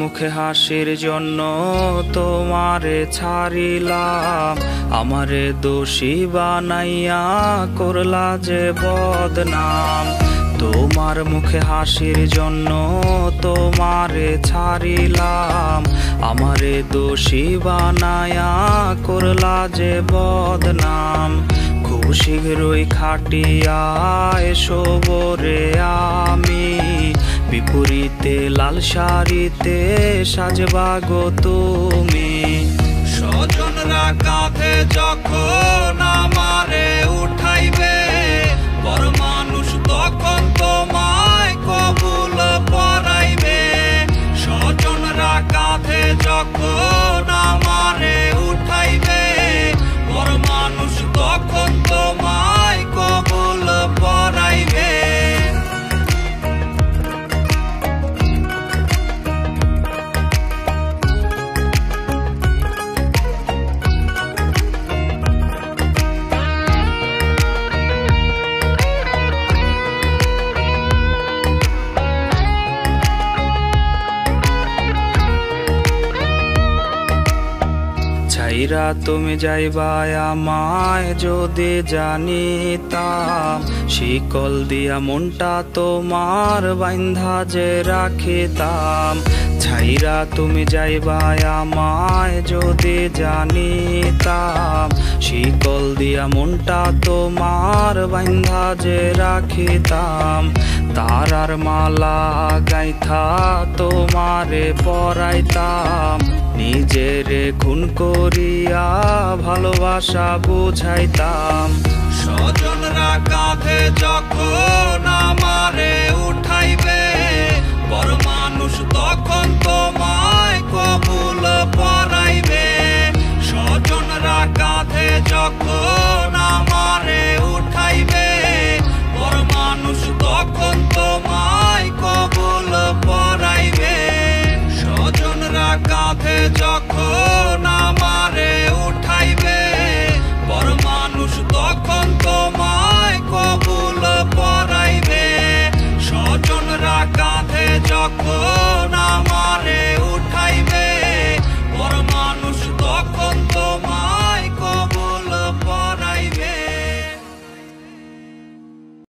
মুখে হাসির জন্য তোমারে ছাড়িলাম, আমারে দোষী বানাইয়া করলা যে বদনাম। তোমার মুখে হাসির জন্য তোমারে ছাড়িলাম, আমারে দোষী বানায়া করলা যে বদনাম। খুব শীঘ্রই খাটিয়া এসো রে আমি, বিপরীতে লাল শাড়িতে সাজবা গো তুমি। স্বজনরা কাঁধে যখন আমারে উঠাইবে, বড় মানুষ তখন তোমায় কবুল পরাইবে। স্বজনরা কাঁধে যখন আমারে উঠাইবে, বড় মানুষ তখন তোমায় কবুল পরাইবে। ছাইরা তুমি যাইবা আমায় যদি জানিতাম, শিকল দিয়া মনটা তোমার বাইন্ধা যে রাখিতাম। ছাইরা তুমি যাইবা আমায় যদি জানিতাম, শিকল দিয়া মনটা তোমার বাইন্ধা যে রাখিতাম। তারার মালা গাইথা তোমারে পরাইতাম, নিজেরে খুন করিয়া ভালোবাসা বুঝাইতাম। স্বজনরা কাঁধে যখন আমারে উঠাইবে, বড় মানুষ তখন তোমায় কবুল পরাইবে। স্বজনরা কাঁধে যখন